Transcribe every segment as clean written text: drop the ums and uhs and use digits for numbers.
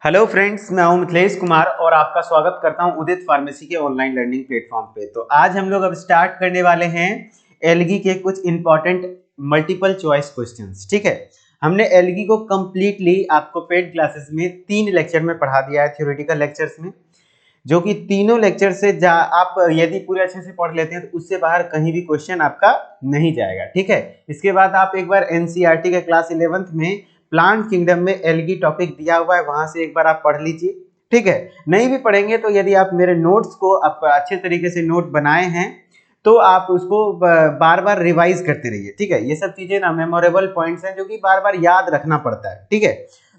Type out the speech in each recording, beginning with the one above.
Hello friends, मैं हूं मिथिलेश कुमार और आपका स्वागत करता हूं उदित फार्मेसी के ऑनलाइन लर्निंग प्लेटफॉर्म पे। तो आज हम लोग अब स्टार्ट करने वाले हैं एलगी के कुछ इंपॉर्टेंट मल्टीपल चॉइस क्वेश्चंस। ठीक है, हमने एलगी को कंप्लीटली आपको पेड क्लासेस में 3 लेक्चर में पढ़ा दिया है, थ्योरेटिकल लेक्चर्स में, जो कि तीनों लेक्चर से आप यदि पूरे अच्छे से पढ़ लेते हैं तो उससे बाहर कहीं भी क्वेश्चन आपका नहीं जाएगा। ठीक है, इसके बाद आप एक बार एनसीईआरटी के क्लास 11th में प्लांट किंगडम में एलगी टॉपिक दिया हुआ है, वहां से एक बार आप पढ़ लीजिए। ठीक है, नहीं भी पढ़ेंगे तो यदि आप मेरे नोट्स को आप अच्छे तरीके से नोट बनाए हैं तो आप उसको बार बार रिवाइज करते रहिए। ठीक है, ये सब चीजें ना मेमोरेबल पॉइंट्स हैं जो कि बार बार याद रखना पड़ता है। ठीक है,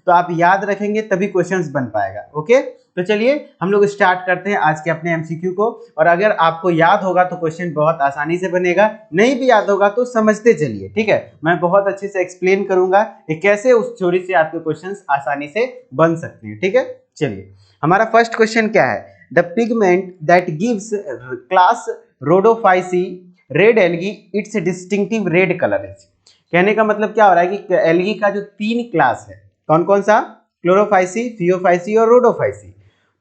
तो आप याद रखेंगे तभी क्वेश्चंस बन पाएगा। ओके, तो चलिए हम लोग स्टार्ट करते हैं आज के अपने एमसीक्यू को। और अगर आपको याद होगा तो क्वेश्चन बहुत आसानी से बनेगा, नहीं भी याद होगा तो समझते चलिए। ठीक है, मैं बहुत अच्छे से एक्सप्लेन करूंगा कि कैसे उस थ्योरी से आपके क्वेश्चंस आसानी से बन सकते हैं। ठीक है, चलिए हमारा फर्स्ट क्वेश्चन क्या है। The pigment that gives class Rhodophyceae red algae it's distinctive red colour is. कहने का मतलब क्या हो रहा है कि एल्गी का जो 3 क्लास है, कौन कौन सा? क्लोरोफाइसी, फियोफाइसी और रोडोफाइसी।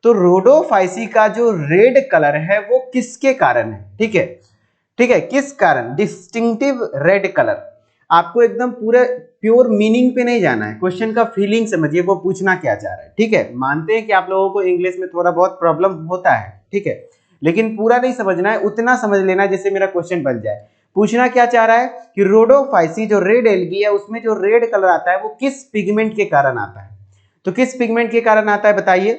तो रोडोफाइसी का जो रेड कलर है वो किसके कारण है? ठीक है, ठीक है, किस कारण? Distinctive red colour. आपको एकदम पूरे प्योर मीनिंग पे नहीं जाना है, क्वेश्चन का फीलिंग समझिए वो पूछना क्या चाह रहा है। ठीक है, मानते हैं कि आप लोगों को इंग्लिश में थोड़ा बहुत प्रॉब्लम होता है, ठीक है, लेकिन पूरा नहीं समझना है, उतना समझ लेना है जिससे मेरा क्वेश्चन बन जाए। पूछना क्या चाह रहा है कि रोडोफाइसी जो रेड एल्गी है उसमें जो रेड कलर आता है वो किस पिगमेंट के कारण आता है। तो किस पिगमेंट के कारण आता है बताइए?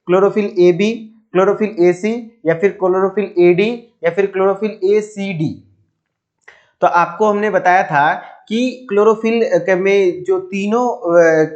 Chlorophyll A B, chlorophyll A सी, या फिर क्लोरोफिल ए डी, या फिर क्लोरोफिल ए सी डी। तो आपको हमने बताया था कि क्लोरोफिल में जो तीनों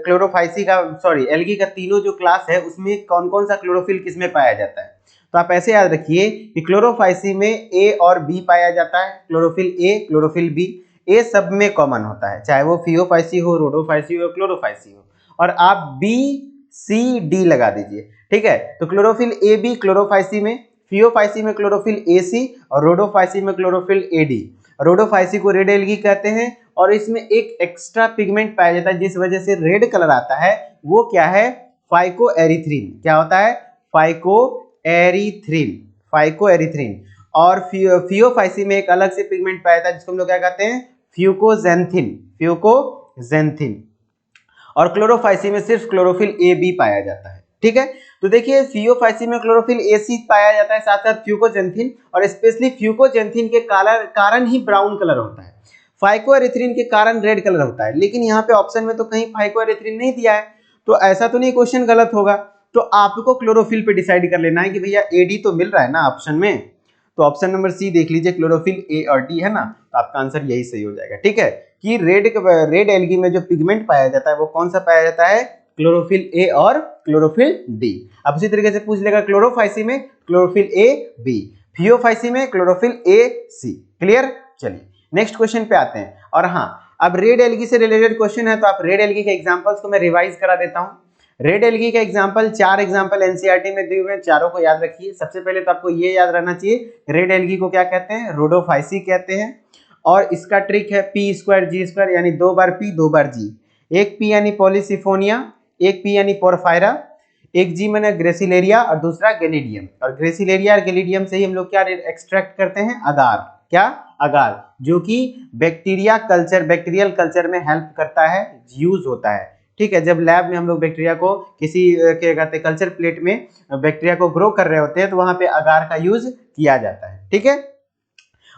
क्लोरोफाइसी का सॉरी एल्गी का तीनों जो क्लास है उसमें कौन कौन सा क्लोरोफिल किसमें पाया जाता है। तो आप ऐसे याद रखिए कि क्लोरोफाइसी में ए और बी पाया जाता है, क्लोरोफिल ए, क्लोरोफिल बी। ए सब में कॉमन होता है, चाहे वो फियोफाइसी हो, रोडोफाइसी हो, क्लोरोफाइसी हो। और आप बी सी डी लगा दीजिए। ठीक है, तो क्लोरोफिल ए बी क्लोरोफाइसी में, फियोफाइसी में क्लोरोफिल ए सी और रोडोफाइसी में क्लोरोफिल ए डी। रोडोफाइसी को रेड एल्गी कहते हैं और इसमें एक एक्स्ट्रा पिगमेंट पाया जाता है जिस वजह से रेड कलर आता है, वो क्या है? फाइकोएरिथ्रिन। क्या होता है? Phycoerythrin, phycoerythrin. और फियोफाइसी में एक अलग से पिगमेंट पाया जाता है जिसको हम लोग क्या कहते हैं? Fucoxanthin, fucoxanthin. और क्लोरोफाइसी में सिर्फ क्लोरोफिल ए बी पाया जाता है। ठीक है, तो देखिए फियोफाइसी में क्लोरोफिल ए सी पाया जाता है, साथ साथ फ्यूकोजेंथिन, और स्पेशली फ्यूकोजेंथिन के कारण ही ब्राउन कलर होता है, फाइकोएरिथ्रिन के कारण रेड कलर होता है। लेकिन यहाँ पे ऑप्शन में तो कहीं फाइकोएरिथ्रिन नहीं दिया है, तो ऐसा तो नहीं क्वेश्चन गलत होगा। तो आपको क्लोरोफिल पे डिसाइड कर लेना है कि भैया ए डी तो मिल रहा है ना ऑप्शन में, तो ऑप्शन नंबर सी देख लीजिए, क्लोरोफिल ए और डी है ना, तो आपका आंसर यही सही हो जाएगा। ठीक है, कि रेड एल्गी में जो पिगमेंट पाया जाता है वो कौन सा पाया जाता है? क्लोरोफिल ए और क्लोरोफिल डी। अब उसी तरीके से पूछ लेगा क्लोरोफाइसी में क्लोरोफिल ए बी, फियोफाइसी में क्लोरोफिल ए सी। क्लियर? चलिए नेक्स्ट क्वेश्चन पे आते हैं। और हाँ, अब रेड एल्गी से रिलेटेड क्वेश्चन है तो आप रेड एल्गी के एग्जांपल्स को मैं रिवाइज करा देता हूं। रेड एल्गी का एग्जांपल 4 एग्जांपल एनसीईआरटी में दिए हुए हैं, चारों को याद रखिए। सबसे पहले तो आपको ये याद रहना चाहिए, रेड एल्गी को क्या कहते हैं? रोडोफाइसी कहते हैं। और इसका ट्रिक है पी स्क्वायर जी स्क्वायर, यानी 2 बार पी 2 बार जी। एक पी यानी पॉलीसिफोनिया, एक पी यानी पोरफायरा, एक जी माने ग्रेसिलेरिया और दूसरा गैलिडियम। और ग्रेसिलेरिया और गैलिडियम से ही हम लोग क्या एक्सट्रैक्ट करते हैं? अगार। क्या? अगार, जो कि बैक्टीरियल कल्चर में हेल्प करता है, यूज होता है। ठीक है, जब लैब में हम लोग बैक्टीरिया को किसी क्या कहते हैं कल्चर प्लेट में बैक्टीरिया को ग्रो कर रहे होते हैं तो वहां पे अगार का यूज किया जाता है। ठीक है,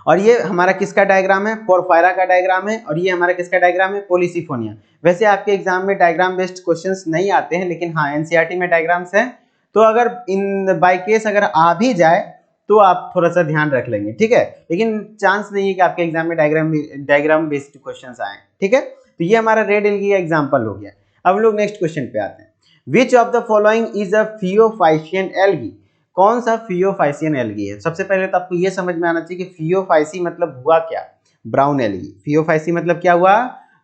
और ये हमारा किसका डायग्राम है? पोरफायरा का डायग्राम है। और ये हमारा किसका डायग्राम है? पॉलीसिफोनिया। वैसे आपके एग्जाम में डायग्राम बेस्ड क्वेश्चंस नहीं आते हैं, लेकिन हाँ एनसीईआरटी में डायग्राम्स हैं, तो अगर इन बाय केस अगर आ भी जाए तो आप थोड़ा सा ध्यान रख लेंगे। ठीक है, लेकिन चांस नहीं है कि आपके एग्जाम में डायग्राम बेस्ड क्वेश्चंस आए। ठीक है, तो ये हमारा रेड एल्गी का एग्जाम्पल हो गया। अब लोग नेक्स्ट क्वेश्चन पे आते हैं। Which of the following is a phaeophycean algae? कौन सा फियोफाइसियन एल्गी है? सबसे पहले तो आपको यह समझ में आना चाहिए कि फियोफाइसी मतलब हुआ क्या? Brown algae. फियोफाइसी मतलब क्या हुआ?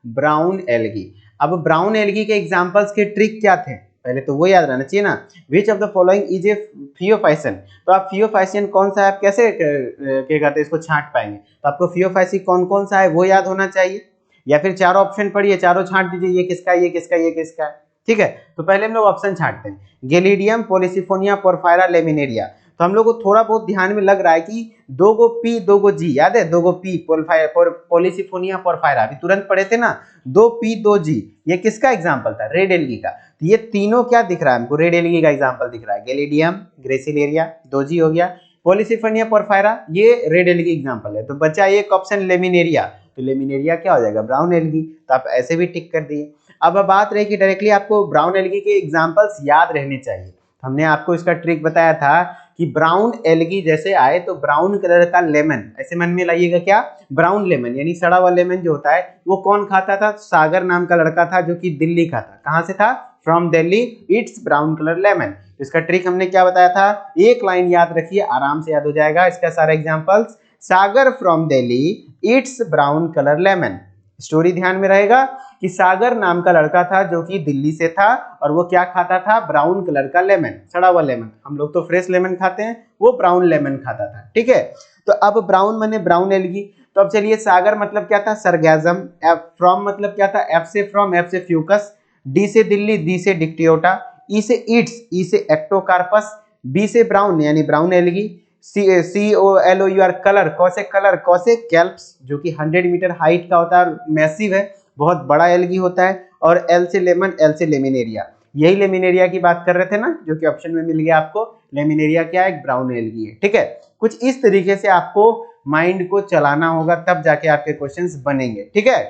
Brown algae. अब ब्राउन एल्गी के एग्जांपल्स के ट्रिक क्या थे? पहले तो वो याद रहना चाहिए ना। Which of the following is a phaeophycean? तो आप फियोफाइसियन कौन सा है, आप कैसे क्या कहते हैं इसको छांट पाएंगे? तो आपको फियोफाइसी कौन कौन सा है वो याद होना चाहिए, या फिर चारों ऑप्शन पढ़िए, चारों छांट दीजिए, ये किसका, ये किसका, ये किसका है। ठीक है, तो पहले हम लोग ऑप्शन छांटते हैं, गैलिडियम, पॉलीसिफोनिया, पोरफायरा, लेमिनेरिया। तो हम लोग को थोड़ा बहुत ध्यान में लग रहा है कि 2 गो पी 2 गो जी, याद है 2 गो पी, पॉलीसिफोनिया, पोरफायरा, अभी तुरंत पढ़े थे ना, 2 पी 2 जी, ये किसका एग्जाम्पल था, रेड एल्गी का। तो ये तीनों क्या दिख रहा है हमको, रेड एल्गी का एग्जाम्पल दिख रहा है, गैलिडियम, ग्रेसिलेरिया 2 जी हो गया, पॉलीसिफोनिया, पोरफायरा ये रेड एल्गी एग्जाम्पल है। तो बचा एक ऑप्शन लेमिनेरिया, तो लेमिनेरिया क्या हो जाएगा, ब्राउन एल्गी, तो आप ऐसे भी टिक कर दिए। अब बात रही कि डायरेक्टली आपको ब्राउन एल्गी के एग्जांपल्स याद रहने चाहिए। हमने आपको इसका ट्रिक बताया था कि ब्राउन एल्गी जैसे आए तो ब्राउन कलर का लेमन, ऐसे मन में लाइएगा क्या, ब्राउन लेमन यानी सड़ा हुआ लेमन जो होता है वो कौन खाता था, सागर नाम का लड़का था जो कि दिल्ली का था। कहां से था, from Delhi, it's brown colour lemon. इसका ट्रिक हमने क्या बताया था, एक लाइन याद रखिए, आराम से याद हो जाएगा इसका सारा examples, Sagar from Delhi, it's brown colour lemon. Story ध्यान में रहेगा कि सागर नाम का लड़का था जो कि दिल्ली से था और वो क्या खाता था, ब्राउन कलर का लेमन, सड़ा हुआ लेमन। हम लोग तो फ्रेश लेमन खाते हैं, वो ब्राउन लेमन खाता था। ठीक है, तो अब ब्राउन माने ब्राउन एल्गी। तो अब चलिए, सागर मतलब क्या था, सरगैजम, फ्रॉम मतलब क्या था, एफ से फ्रॉम, एफ से फ्यूकस, डी से दिल्ली, डी से डिक्टियोटा, ई से इट्स, ई से एक्टोकार्पस, बी से ब्राउन यानी ब्राउन एल्गी, COLOUR कलर, कौसे कलर, कौसे कैल्प्स जो कि 100 मीटर हाइट का होता है, मैसिव है, बहुत बड़ा एल्गी होता है, और एल से लेमन, एल से लेमिनेरिया। यही लेमिनेरिया की बात कर रहे थे ना, जो कि ऑप्शन में मिल गया आपको। लेमिनेरिया क्या है, एक ब्राउन एल्गी है। ठीक है, कुछ इस तरीके से आपको माइंड को चलाना होगा, तब जाके आपके क्वेश्चंस बनेंगे। ठीक है,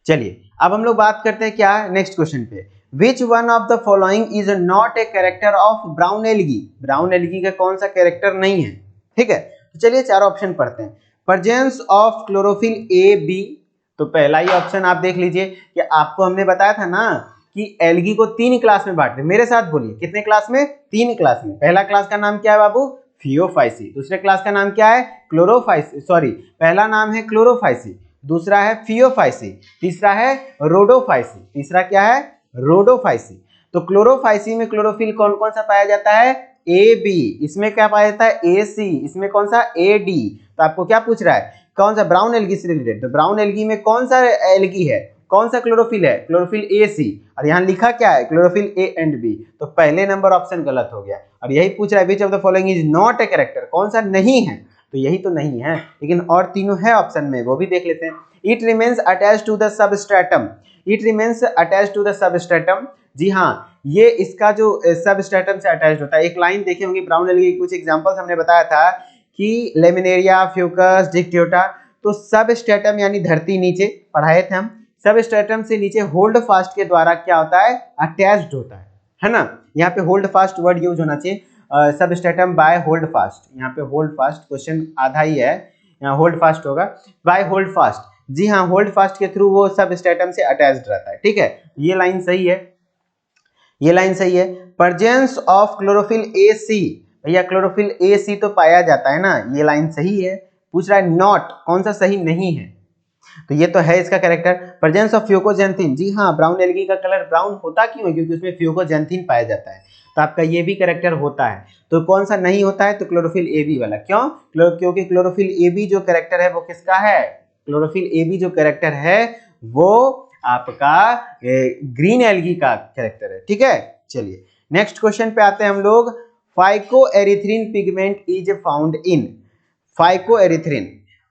चलिए अब हम लोग बात करते हैं क्या, नेक्स्ट क्वेश्चन पे, Which one of the following is not a character of brown algae? Brown algae का कौन सा कैरेक्टर नहीं है। ठीक है, तो चलिए 4 ऑप्शन पढ़ते हैं। Presence of chlorophyll A B, तो पहला ही ऑप्शन आप देख लीजिए कि आपको हमने बताया था ना कि एल्गी को 3 क्लास में बांटते, मेरे साथ बोलिए कितने क्लास में, 3 क्लास में। पहला क्लास का नाम क्या है बाबू, फियोफाइसी, दूसरे क्लास का नाम क्या है, क्लोरोफाइसी, सॉरी पहला नाम है क्लोरोफाइसी, दूसरा है फियोफाइसी, तीसरा है रोडोफाइसी, तीसरा क्या है, रोडोफाइसी। तो क्लोरोफाइसी में क्लोरोफिल कौन कौन सा पाया जाता है, ए बी, इसमें क्या पाया जाता है, ए सी, इसमें कौन सा, ए डी। तो आपको क्या पूछ रहा है, कौन सा ब्राउन एल्गी से रिलेटेड, तो ब्राउन एल्गी में कौन सा एल्गी है, कौन सा क्लोरोफिल है, क्लोरोफिल ए सी, और यहाँ लिखा क्या है, क्लोरोफिल ए एंड बी। तो पहले नंबर ऑप्शन गलत हो गया, और यही पूछ रहा है विच of the following is not a character, कौन सा नहीं है, तो यही तो नहीं है, लेकिन और तीनों है ऑप्शन में, वो भी देख लेते हैं। It remains attached to the substratum, it remains attached to the substratum, जी हाँ, ये इसका जो सबस्ट्रेटम से अटैच्ड होता है। एक लाइन देखे होंगे ब्राउन एल्गी के कुछ एग्जांपल्स हमने बताया था कि लेमिनेरिया, फ्यूकस, डिक्टियोटा, तो सबस्ट्रेटम यानी धरती नीचे पढ़ाए थे हम, सबस्ट्रेटम से नीचे होल्ड फास्ट के द्वारा क्या होता है, अटैच्ड होता है ना। यहाँ पे होल्ड फास्ट वर्ड यूज होना चाहिए, सबस्ट्रेटम बाय होल्ड फास्ट, यहाँ पे होल्ड फास्ट क्वेश्चन आधा ही है, यहाँ होल्ड फास्ट होगा, बाय होल्ड फास्ट, जी हाँ, होल्ड फास्ट के थ्रू वो सबस्ट्रेटम से अटैच्ड रहता है। ठीक है, ये लाइन सही है, ये लाइन सही है। प्रेजेंस ऑफ क्लोरोफिल ए सी, भैया क्लोरोफिल ए सी तो पाया जाता है ना, ये लाइन सही है। पूछ रहा है नॉट, कौन सा सही नहीं है, तो ये तो है इसका कैरेक्टर। प्रेजेंस ऑफ फ्यूकोजेंथिन, जी हाँ, ब्राउन एल्गी का कलर ब्राउन होता क्यों है, क्योंकि उसमें फ्यूकोजेंथिन पाया जाता है, तो आपका ये भी कैरेक्टर होता है। तो कौन सा नहीं होता है, तो क्लोरोफिल ए बी वाला, क्यों, क्योंकि क्लोरोफिल ए बी जो कैरेक्टर है वो किसका है, क्लोरोफिल ए बी जो कैरेक्टर है वो आपका ग्रीन एल्गी का कैरेक्टर है। ठीक है, चलिए नेक्स्ट क्वेश्चन पे आते हैं हम लोग। Phycoerythrin pigment is found in, phycoerythrin,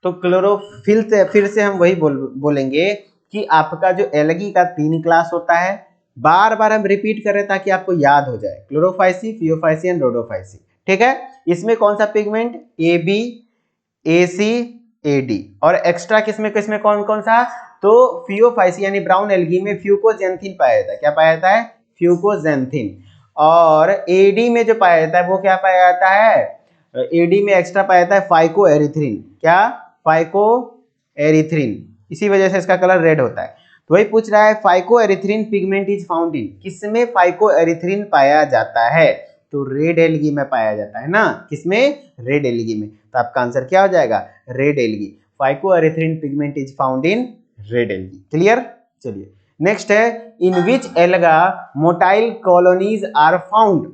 तो क्लोरोफिल से फिर से हम वही बोलेंगे कि आपका जो एल्गी का 3 क्लास होता है, बार बार हम रिपीट कर रहे हैं ताकि आपको याद हो जाए, क्लोरोफाइसी, फियोफाइसी एंड रोडोफाइसी। ठीक है, इसमें कौन सा pigment, A B, A C, A D, और एक्स्ट्रा किसमें किसमें कौन कौन सा, तो फियोफाइसी यानी ब्राउन एल्गी में फ्यूकोजेंथिन पाया जाता है, क्या पाया जाता है, फ्यूकोजेंथिन, और एडी में जो पाया जाता है वो क्या पाया जाता है, एडी में एक्स्ट्रा पाया जाता है फाइकोएरिथ्रिन, क्या, फाइकोएरिथ्रिन, इसी वजह से इसका कलर रेड होता है। तो वही पूछ रहा है फाइकोएरिथ्रिन पिगमेंट इज फाउंड इन, किसमें फाइकोएरिथ्रिन पाया जाता है, तो रेड एल्गी में पाया जाता है ना, किसमें, रेड एल्गी में। तो आपका आंसर क्या हो जाएगा, red algae, phycoerythrin pigment is found in red algae. Clear, चलिए नेक्स्ट है, in which alga motile colonies are found,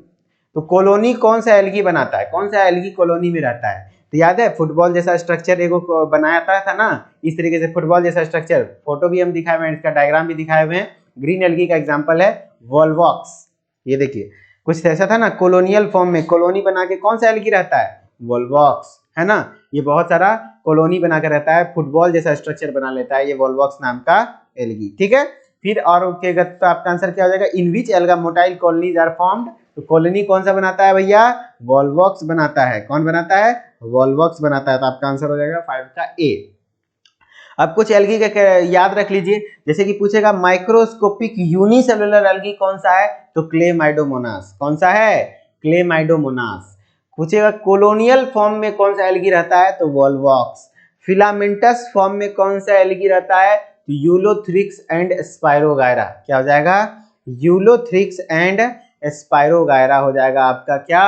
तो कॉलोनी कौन सा एल्गी बनाता है, कौन सा एल्गी कॉलोनी में रहता है, तो याद है फुटबॉल जैसा स्ट्रक्चर एगो बनाया था ना, इस तरीके से फुटबॉल जैसा स्ट्रक्चर, फोटो भी हम दिखाए हुए हैं, इसका डायग्राम भी दिखाए हुए हैं, ग्रीन एल्गी का एग्जांपल है, वॉल्वॉक्स। ये देखिए कुछ ऐसा था ना, कॉलोनियल फॉर्म में कॉलोनी बना के कौन सा एल्गी रहता है, वॉल्वॉक्स, है ना। ये बहुत सारा कॉलोनी बना के रहता है, फुटबॉल जैसा स्ट्रक्चर बना लेता है, ये वॉल्वॉक्स नाम का एल्गी, ठीक है। फिर और तो आपका आंसर क्या हो जाएगा, in which alga motile colonies are formed. तो कॉलोनी कौन सा बनाता है भैया, वॉल्वॉक्स बनाता है। कौन बनाता है, वॉल्वॉक्स बनाता है। तो आपका आंसर हो जाएगा 5 का ए। अब कुछ एल्गी का याद रख लीजिए, जैसे कि पूछेगा माइक्रोस्कोपिक यूनिसेलुलर एल्गी कौन सा है, तो क्लेमाइडोमोनास। कौन सा है, क्लेमाइडोमोनास। पूछेगा कोलोनियल फॉर्म में कौन सा एल्गी रहता है, तो वॉल्वॉक्स। फिलामेंटस फॉर्म में कौन सा एल्गी रहता है, तो यूलोथ्रिक्स एंड स्पाइरोगायरा। क्या हो जाएगा, यूलोथ्रिक्स एंड स्पाइरोगायरा हो जाएगा आपका क्या,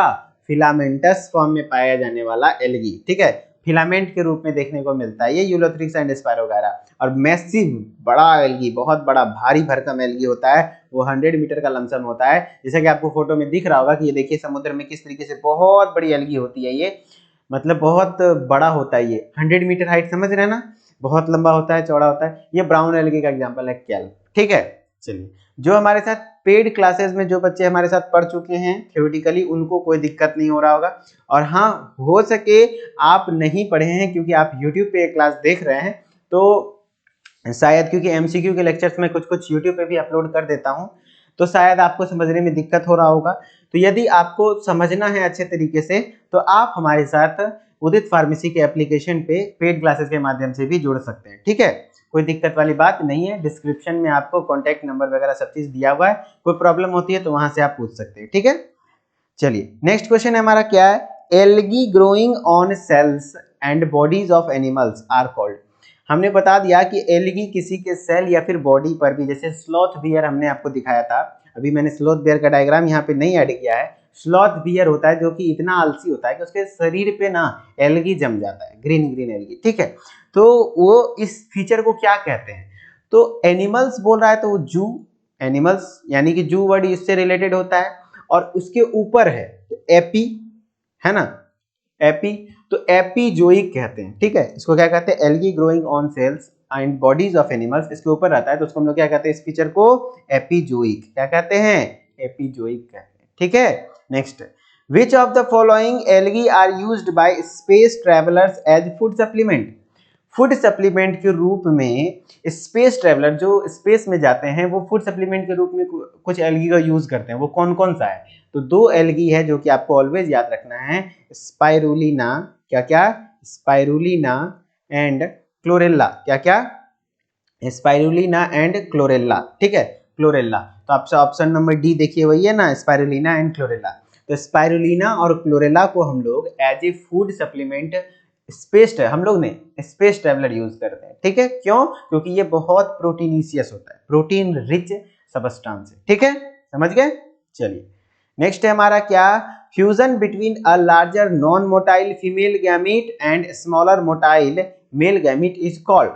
फिलामेंटस फॉर्म में पाया जाने वाला एल्गी, ठीक है। फिलामेंट के रूप में देखने को मिलता है ये यूलोथ्रिक्स एंड स्पाइरोगायरा। और मैसिव बड़ा एल्गी, बहुत बड़ा भारी भरकम एल्गी होता है, वो 100 मीटर का लमसम होता है। जैसा कि आपको फोटो में दिख रहा होगा कि ये देखिए समुद्र में किस तरीके से बहुत बड़ी एल्गी होती है ये, मतलब बहुत बड़ा होता है ये, 100 मीटर हाइट, समझ रहे हैं ना, बहुत लंबा होता है, चौड़ा होता है। ये ब्राउन एल्गी का एग्जाम्पल है केल्प, ठीक है। चलिए, जो हमारे साथ पेड क्लासेस में जो बच्चे हमारे साथ पढ़ चुके हैं थ्योरेटिकली, उनको कोई दिक्कत नहीं हो रहा होगा। और हाँ, हो सके आप नहीं पढ़े हैं क्योंकि आप YouTube पे क्लास देख रहे हैं, तो शायद क्योंकि MCQ के लेक्चर्स में कुछ कुछ YouTube पे भी अपलोड कर देता हूँ, तो शायद आपको समझने में दिक्कत हो रहा होगा। तो यदि आपको समझना है अच्छे तरीके से, तो आप हमारे साथ उदित फार्मेसी के एप्लीकेशन पे पेड क्लासेस के माध्यम से भी जुड़ सकते हैं, ठीक है। कोई दिक्कत वाली बात नहीं है, डिस्क्रिप्शन में आपको कॉन्टैक्ट नंबर वगैरह सब चीज दिया हुआ है, कोई प्रॉब्लम होती है तो वहां से आप पूछ सकते हैं, ठीक है। चलिए, नेक्स्ट क्वेश्चन है हमारा क्या है, algae growing on cells and bodies of animals are called. हमने बता दिया कि एल्गी किसी के सेल या फिर बॉडी पर भी, जैसे स्लॉथ बियर हमने आपको दिखाया था, अभी मैंने स्लॉथ बियर का डायग्राम यहाँ पे नहीं ऐड किया है। स्लॉथ बियर होता है जो कि इतना आलसी होता है कि उसके शरीर पे ना एल्गी जम जाता है, ग्रीन ग्रीन एल्गी, ठीक है। तो वो इस फीचर को क्या कहते हैं, तो एनिमल्स बोल रहा है तो वो जू, एनिमल्स यानी कि जू वर्ड इससे रिलेटेड होता है। और उसके ऊपर है तो एपी, है ना, एपी, तो एपीजोइक कहते हैं, ठीक है। इसको क्या कहते हैं, algae growing on cells and bodies of animals, इसके ऊपर रहता है तो उसको हम लोग क्या कहते हैं, इस फीचर को एपीजोइक, क्या कहते हैं, एपीजोइक कहते हैं, ठीक है। Next, which of the following algae are used by space travellers as food supplement. Food supplement के रूप में स्पेस ट्रैवलर जो स्पेस में जाते हैं वो फूड सप्लीमेंट के रूप में कुछ एल्गी का यूज करते हैं, वो कौन कौन सा है, तो 2 एल्गी है जो कि आपको ऑलवेज याद रखना है, स्पाइरुलिना, क्या क्या, स्पाइरुलिना एंड क्लोरेला, क्या क्या, स्पाइरुलिना एंड क्लोरेला, ठीक है, क्लोरेला। तो आपसे ऑप्शन नंबर डी देखिए, वही है ना, स्पाइरुलिना एंड क्लोरेला। तो स्पाइरुलिना और क्लोरेला को हम लोग as a food supplement space, हम लोग ने स्पेस ट्रैवलर यूज करते हैं, ठीक है। क्यों, क्योंकि ये बहुत प्रोटीनिशियस होता है, प्रोटीन रिच सबस्टेंस है, ठीक है, समझ गए। चलिए, नेक्स्ट है हमारा क्या, fusion between a larger non motile female gamete and smaller motile male gamete is called.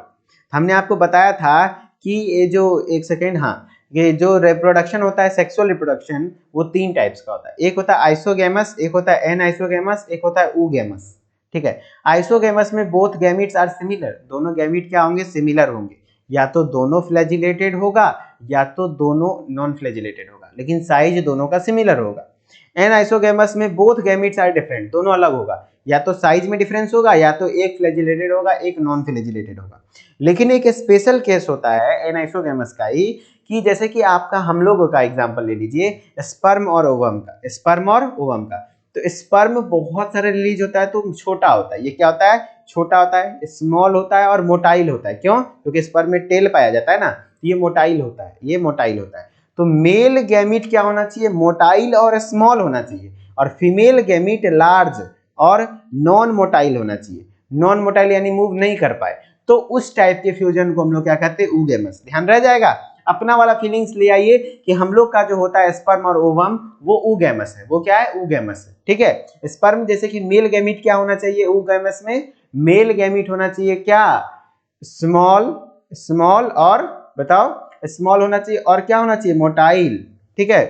हमने आपको बताया था कि ये जो, एक सेकेंड, हाँ, ये जो रिप्रोडक्शन होता है, सेक्सुअल रिप्रोडक्शन, वो 3 टाइप्स का होता है। एक होता है आइसोगैमस, एक होता है एनआइसोगैमस, एक होता है ऊगैमस, ठीक है। आइसोगैमस में बोथ गैमीट्स आर सिमिलर, दोनों गैमीट क्या होंगे, सिमिलर होंगे, या तो दोनों फ्लैजिलेटेड होगा या तो दोनों नॉन फ्लैजिलेटेड होगा, लेकिन साइज दोनों का सिमिलर होगा। एनाइसोगैमस में बोथ गैमीट्स आर डिफरेंट, दोनों अलग होगा, या तो साइज में डिफरेंस होगा या तो एक फ्लैजिलेटेड होगा एक नॉन फ्लैजिलेटेड होगा। लेकिन एक स्पेशल केस होता है एनाइसोगैमस का ही, कि जैसे कि आपका हम लोगों का एग्जांपल ले लीजिए, स्पर्म और ओवम का, स्पर्म और ओवम का। तो स्पर्म बहुत सारे रिलीज होता है तो छोटा होता है, ये क्या होता है, छोटा होता है, स्मॉल होता है और मोटाइल होता है। क्यों, क्योंकि स्पर्म में टेल पाया जाता है ना, ये मोटाइल होता है, ये मोटाइल होता है। तो मेल गैमीट क्या होना चाहिए, मोटाइल और स्मॉल होना चाहिए, और फीमेल गैमीट लार्ज और नॉन मोटाइल होना चाहिए। नॉन मोटाइल यानी मूव नहीं कर पाए, तो उस टाइप के फ्यूजन को हम लोग क्या कहते हैं, ऊगैमस। ध्यान रह जाएगा, अपना वाला फीलिंग्स ले आइए कि हम लोग का जो होता है स्पर्म और ओवम, वो ऊगैमस है, वो क्या है, ऊगैमस है, ठीक है। स्पर्म जैसे कि मेल गैमीट क्या होना चाहिए, ऊगैमस में मेल गैमीट होना चाहिए क्या, स्मॉल, स्मॉल और बताओ, स्मॉल होना चाहिए और क्या होना चाहिए, मोटाइल, ठीक है।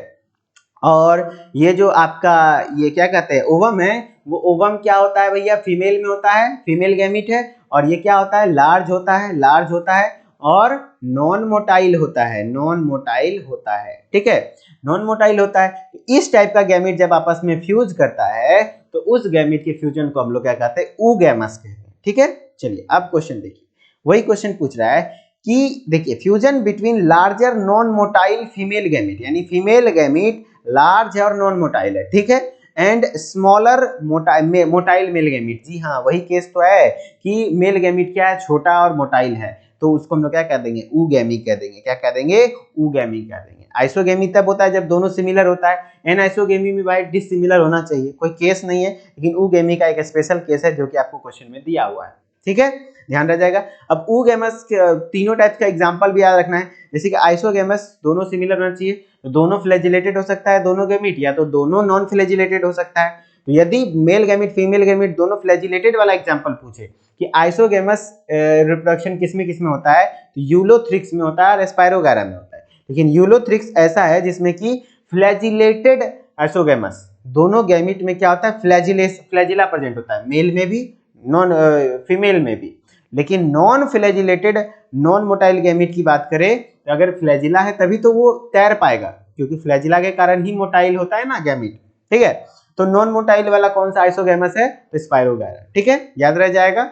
और ये जो आपका ये क्या कहते हैं, ओवम है, वो ओवम क्या होता है भैया, फीमेल में होता है, फीमेल गैमीट है। और ये क्या होता है, लार्ज होता है, लार्ज होता है। और नॉन मोटाइल होता है, नॉन मोटाइल होता है, ठीक है, नॉन मोटाइल होता है। इस टाइप का गैमेट जब आपस में फ्यूज करता है तो उस गैमेट के फ्यूजन को हम लोग क्या कहते हैं, oogamous कहते हैं, ठीक है। चलिए अब क्वेश्चन देखिए, वही क्वेश्चन पूछ रहा है कि देखिए fusion between larger non motile female gamete, यानी फीमेल गैमेट लार्ज है और नॉन मोटाइल है, ठीक है, and smaller motile male gamete. जी हाँ, वही केस तो है कि मेल गैमेट क्या है, छोटा और मोटाइल है, तो उसको हम लोग क्या कह देंगे, oogamy कह देंगे। क्या कह देंगे, oogamy कह देंगे। आइसोगेमी तब होता है जब दोनों सिमिलर होता है, एनाइसोगेमी में भाई डिसिमिलर होना चाहिए, कोई केस नहीं है, लेकिन oogamy का एक स्पेशल केस है जो कि आपको क्वेश्चन में दिया हुआ है, ठीक है, ध्यान रह जाएगा। अब oogamous तीनों टाइप का एग्जांपल भी याद रखना है, जैसे कि आइसोगेमस दोनों सिमिलर होना चाहिए, तो दोनों फ्लैजिलेटेड हो सकता है दोनों गैमेट, या तो दोनों नॉन फ्लैजिलेटेड हो सकता है। तो यदि मेल गैमेट फीमेल गैमेट दोनों फ्लैजिलेटेड वाला एग्जांपल पूछे कि आइसोगेमस रिप्रोडक्शन किसमें होता है, तो यूलोथ्रिक्स में होता है और स्पायरोगायरा में होता है। लेकिन यूलोथ्रिक्स ऐसा है जिसमें कि फ्लैजिलेटेड आइसोगेमस, दोनों गैमेट में क्या होता है, फ्लैजिला प्रेजेंट होता है, मेल में भी नॉन फीमेल में भी। लेकिन non flagellated non motile gamete की बात करें तो अगर फ्लैजिला है तभी तो वो तैर पाएगा, क्योंकि फ्लैजिला के कारण ही मोटाइल होता है ना गैमेट, ठीक है। तो नॉन मोटाइल वाला कौन सा आइसोगेमस है, तो स्पायरोगायरा, ठीक है, याद रह जाएगा।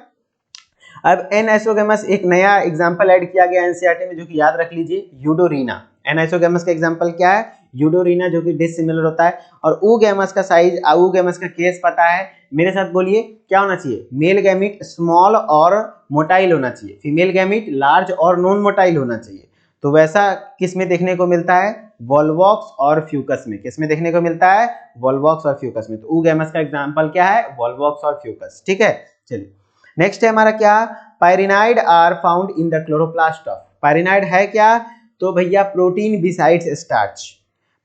अब एनआइसोगेमस एक नया एग्जांपल ऐड किया गया एनसीईआरटी में, जो कि याद रख लीजिए, यूडोरीना। एनआइसोगेमस का एग्जांपल क्या है, यूडोरीना, जो कि डिसिमिलर होता है। और oogamous का साइज, oogamous का केस पता है, मेरे साथ बोलिए क्या होना चाहिए, मेल गैमेट स्मॉल और मोटाइल होना चाहिए, फीमेल गैमेट लार्ज और नॉन मोटाइल होना चाहिए। तो वैसा किस में देखने को मिलता है, वॉल्वॉक्स और फ्यूकस में। किस में देखने को मिलता है, वॉल्वॉक्स और फ्यूकस में। तो oogamous का एग्जांपल क्या है, वॉल्वॉक्स और फ्यूकस, ठीक है। चलिए नेक्स्ट है हमारा क्या, pyrenoid are found in the chloroplast of. Pyrenoid है क्या, तो भैया प्रोटीन बिसाइड्स स्टार्च,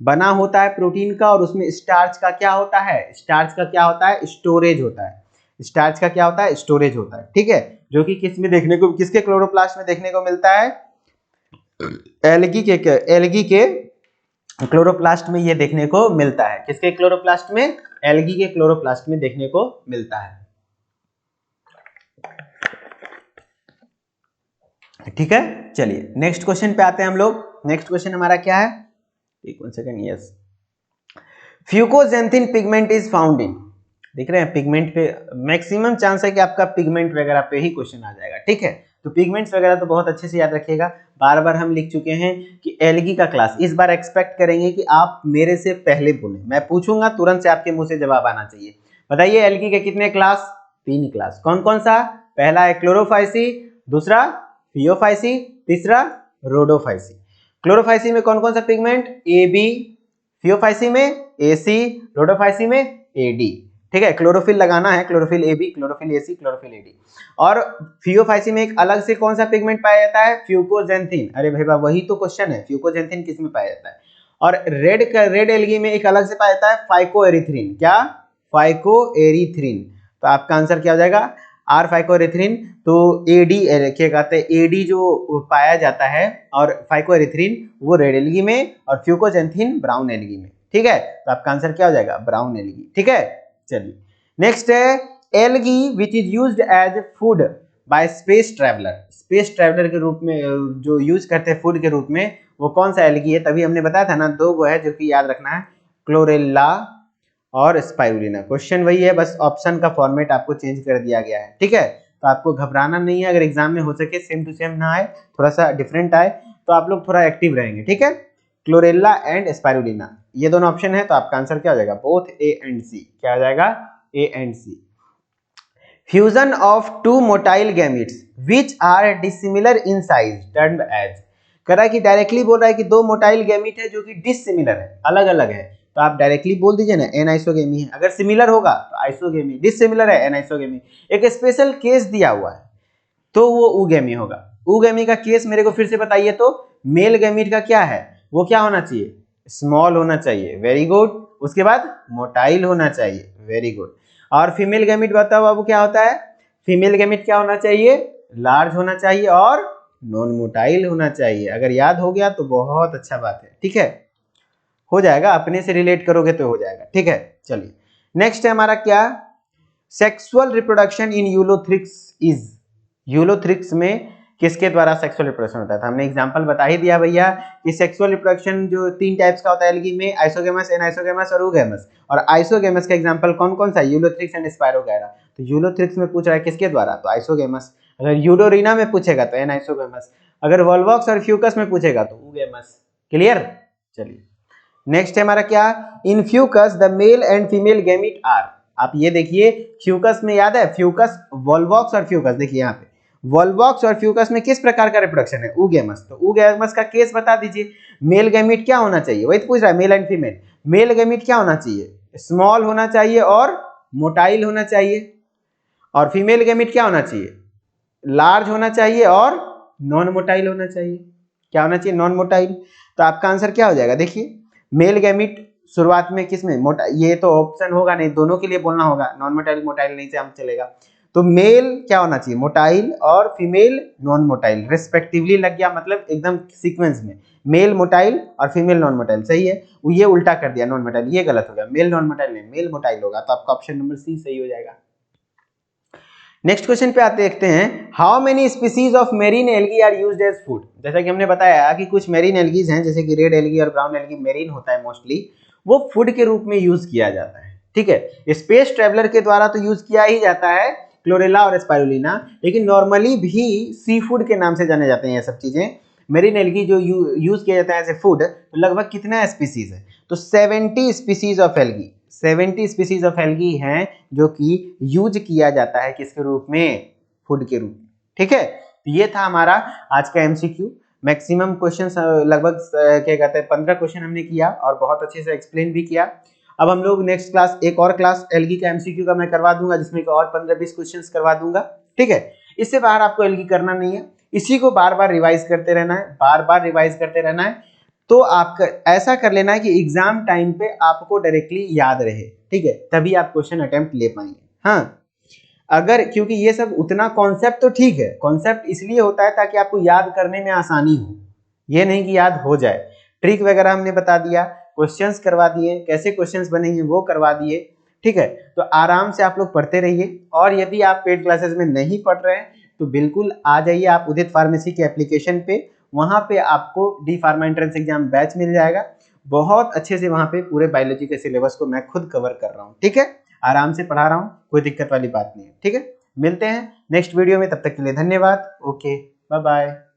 बना होता है प्रोटीन का, और उसमें स्टार्च का क्या होता है, स्टार्च का क्या होता है, स्टोरेज होता है। स्टार्च का क्या होता है, स्टोरेज होता है, ठीक है, जो कि किस में देखने को, किसके क्लोरोप्लास्ट में देखने को मिलता है, एल्गी के क्लोरोप्लास्ट में ये देखने को मिलता है। किसके क्लोरोप्लास्ट में, एल्गी के क्लोरोप्लास्ट में देखने को मिलता है, ठीक है। चलिए नेक्स्ट क्वेश्चन पे आते हैं हम लोग। नेक्स्ट क्वेश्चन हमारा क्या है, एक second, yes, fucoxanthin pigment is found इन। देख रहे हैं पिगमेंट पे मैक्सिमम चांस है कि आपका पिगमेंट वगैरह पे ही क्वेश्चन आ जाएगा, ठीक है। तो पिगमेंट्स वगैरह तो बहुत अच्छे से याद रखिएगा, बार बार हम लिख चुके हैं कि एल्गी का क्लास। इस बार एक्सपेक्ट करेंगे कि आप मेरे से पहले बोले, मैं पूछूंगा तुरंत से आपके मुंह से जवाब आना चाहिए। बताइए एल्गी के कितने क्लास, 3 क्लास, कौन कौन सा, पहला है क्लोरोफाइसी, दूसरा फियोफाइसी, तीसरा रोडोफाइसी। क्लोरोफाइसी में कौन कौन सा पिगमेंट, ए बी, फियोफाइसी में ए सी, रोडोफाइसी में ए डी, ठीक है। क्लोरोफिल लगाना है, chlorophyll A B, chlorophyll A C, chlorophyll A D. और फियोफाइसी में एक अलग से कौन सा पिगमेंट पाया जाता है, फ्यूकोजेंथिन। अरे भाई वही तो क्वेश्चन है, फ्यूकोजेंथिन किस में पाया जाता है। और रेड एल्गी में एक अलग से पाया जाता है फाइकोएरिथ्रिन। क्या, फाइकोएरिथ्रिन। तो आपका आंसर क्या हो जाएगा, आर फाइकोएरिथ्रिन। तो एडी क्या कहते हैं, एडी जो पाया जाता है, और फाइकोएरिथ्रिन वो रेड एल्गी में, और फ्यूकोजेंथिन ब्राउन एल्गी में, ठीक है। तो आपका आंसर क्या हो जाएगा, ब्राउन एल्गी, ठीक है। चलिए नेक्स्ट है algae which is used as food by space traveller. Space traveller के रूप में जो यूज करते हैं फूड के रूप में, वो कौन सा एल्गी है, तभी हमने बताया था ना, 2 गो है जो कि याद रखना है, क्लोरेला और स्पाइरुलिना। क्वेश्चन वही है, बस ऑप्शन का फॉर्मेट आपको चेंज कर दिया गया है, ठीक है। तो आपको घबराना नहीं है, अगर एग्जाम में हो सके सेम टू सेम ना आए, थोड़ा सा डिफरेंट आए, तो आप लोग थोड़ा एक्टिव रहेंगे, ठीक है। क्लोरेला एंड स्पाइरुलिना, ये दोनों ऑप्शन है, तो आपका आंसर क्या हो जाएगा, बोथ ए एंड सी। क्या हो जाएगा, A and C. Fusion of 2 motile gametes which are dissimilar in size termed as. करा कि डायरेक्टली बोल रहा है कि 2 मोटाइल गैमेट है जो कि डिसिमिलर है, अलग अलग है, तो आप डायरेक्टली बोल दीजिए ना एनाइसोगेमी है। अगर सिमिलर होगा तो आइसोगेमी, डिसिमिलर है एनाइसोगेमी। एक स्पेशल केस दिया हुआ है तो वो oogamy होगा। oogamy का केस मेरे को फिर से बताइए, तो मेल गैमेट का क्या है, वो क्या होना चाहिए, स्मॉल होना चाहिए, वेरी गुड। उसके बाद मोटाइल होना चाहिए, वेरी गुड। और फीमेल गैमेट बताओ बाबू क्या होता है, फीमेल गैमेट क्या होना चाहिए, लार्ज होना चाहिए और नॉन मोटाइल होना चाहिए। अगर याद हो गया तो बहुत अच्छा बात है, ठीक है, हो जाएगा, अपने से रिलेट करोगे तो हो जाएगा, ठीक है। चलिए नेक्स्ट है हमारा क्या, sexual reproduction in Ulothrix is. Ulothrix में किसके द्वारा सेक्सुअल रिप्रोडक्शन होता था? हमने एग्जांपल बता ही दिया भैया कि सेक्सुअल रिप्रोडक्शन जो 3 टाइप्स का होता है एल्गी में, आइसोगेमस, एनाइसोगेमस और यूगेमस। और आइसोगेमस का एग्जांपल कौन कौन सा? Ulothrix and spirogyra. तो यूलोथ्रिक्स में पूछ रहा है किसके द्वारा? तो आइसोगेमस। अगर यूडोरिना में पूछेगा तो एनाइसोगेमस, अगर वोल्वॉक्स और फ्यूकस में पूछेगा तो यूगेमस। क्लियर? चलिए नेक्स्ट है हमारा क्या? In Fucus the male and female gamete are. आप ये देखिए फ्यूकस में याद है, फ्यूकस, वोल्वॉक्स और फ्यूकस, देखिए यहाँ पे वोल्वॉक्स और फ्यूकस में किस प्रकार का रिप्रोडक्शन है? ऊगेमस। तो ऊगेमस का केस बता दीजिए। मेल गैमीट क्या होना चाहिए? वही तो पूछ रहा है, mail and female. Male gamete क्या होना चाहिए? स्मॉल होना चाहिए और मोटाइल होना चाहिए। और फीमेल गैमीट क्या होना चाहिए? लार्ज होना चाहिए और नॉन मोटाइल होना चाहिए। क्या होना चाहिए? Non motile. तो आपका आंसर क्या हो जाएगा? देखिए मेल गैमीट शुरुआत में किसमें? मोटा, ये तो ऑप्शन होगा नहीं, दोनों के लिए बोलना होगा, नॉन मोटाइल मोटाइल नहीं से हम चलेगा। तो मेल क्या होना चाहिए? मोटाइल और फीमेल नॉन मोटाइल रिस्पेक्टिवली लग गया, मतलब एकदम सीक्वेंस में मेल मोटाइल और फीमेल नॉन मोटाइल। सही है, ये उल्टा कर दिया, नॉन मोटाइल, ये गलत हो गया, मेल नॉन मोटाइल नहीं, मेल मोटाइल होगा। तो आपका ऑप्शन नंबर सी सही हो जाएगा। नेक्स्ट क्वेश्चन पे आते देखते हैं, how many species of marine algae are used as food. जैसा कि हमने बताया कि कुछ मेरीन एल्गीज हैं, जैसे कि रेड एल्गी और ब्राउन एल्गी, मेरीन होता है मोस्टली, वो फूड के रूप में यूज किया जाता है। ठीक है, स्पेस ट्रेवलर के द्वारा तो यूज किया ही जाता है, क्लोरेला और स्पाइरुलिना, लेकिन नॉर्मली भी सी फूड के नाम से जाने जाते हैं ये सब चीजें। मेरीन एल्गी जो यूज किया जाता है एज ए फूड, तो लगभग कितना स्पीसीज है? तो 70 species of algae, 70 species of algae हैं जो कि यूज किया जाता है किसके रूप में? फूड के रूप में। ठीक है, तो ये था हमारा आज का एमसीक्यू। मैक्सिमम क्वेश्चन लगभग क्या कहते हैं 15 क्वेश्चन हमने किया और बहुत अच्छे से एक्सप्लेन भी किया। अब हम लोग नेक्स्ट क्लास, एक और क्लास एल्गी का एमसीक्यू का मैं करवा दूंगा, जिसमें और 15-20 क्वेश्चंस करवा दूंगा। ठीक है, इससे बाहर आपको एल्गी करना नहीं है, इसी को बार बार रिवाइज करते रहना है, बार बार रिवाइज करते रहना है। तो आपका ऐसा कर लेना है कि एग्जाम टाइम पे आपको डायरेक्टली याद रहे। ठीक है, तभी आप क्वेश्चन अटेम्प्ट ले पाएंगे। हाँ, अगर, क्योंकि ये सब उतना कॉन्सेप्ट तो ठीक है, कॉन्सेप्ट इसलिए होता है ताकि आपको याद करने में आसानी हो, ये नहीं कि याद हो जाए। ट्रिक वगैरह हमने बता दिया, क्वेश्चंस करवा दिए, कैसे क्वेश्चंस बनेंगे वो करवा दिए। ठीक है, तो आराम से आप लोग पढ़ते रहिए। और यदि आप पेड क्लासेस में नहीं पढ़ रहे हैं तो बिल्कुल आ जाइए आप उदित फार्मेसी के एप्लीकेशन पे, वहां पे आपको D pharma entrance exam batch मिल जाएगा। बहुत अच्छे से वहां पे पूरे बायोलॉजी के सिलेबस को मैं खुद कवर कर रहा हूँ। ठीक है, आराम से पढ़ा रहा हूँ, कोई दिक्कत वाली बात नहीं है। ठीक है, मिलते हैं नेक्स्ट वीडियो में, तब तक के लिए धन्यवाद। Okay, bye bye.